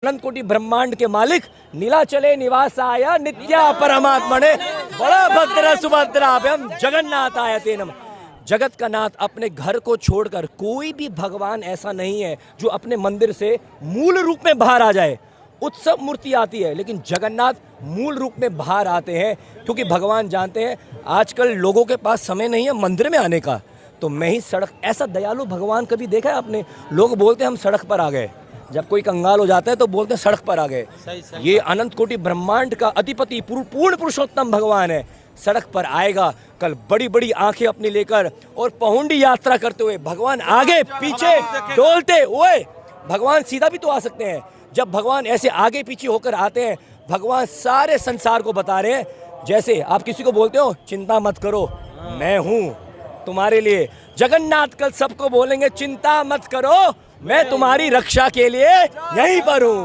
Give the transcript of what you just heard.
अनंत कोटि ब्रह्मांड के मालिक नीलाचले निवासाय नित्या परमात्मने बलभद्र सुभद्राभ्याम जगन्नाथाय ते नमः। जगत का नाथ अपने घर को छोड़कर कोई भी भगवान ऐसा नहीं है जो अपने मंदिर से मूल रूप में बाहर आ जाए। उत्सव मूर्ति आती है लेकिन जगन्नाथ मूल रूप में बाहर आते हैं, क्योंकि भगवान जानते हैं आजकल लोगों के पास समय नहीं है मंदिर में आने का, तो मैं ही सड़क। ऐसा दयालु भगवान कभी देखा है आपने? लोग बोलते हैं हम सड़क पर आ गए, जब कोई कंगाल हो जाता है तो बोलते हैं सड़क पर आ गए। ये अनंत कोटि ब्रह्मांड का अधिपति पूर्ण पुरुषोत्तम भगवान है, सड़क पर आएगा कल बड़ी बड़ी आंखें अपनी लेकर और पहुंडी यात्रा करते हुए। भगवान आगे पीछे डोलते हुए, भगवान सीधा भी तो आ सकते हैं। जब भगवान ऐसे आगे पीछे होकर आते हैं, भगवान सारे संसार को बता रहे हैं, जैसे आप किसी को बोलते हो चिंता मत करो मैं हूं तुम्हारे लिए। जगन्नाथ कल सबको बोलेंगे चिंता मत करो मैं तुम्हारी रक्षा के लिए यहीं पर हूं।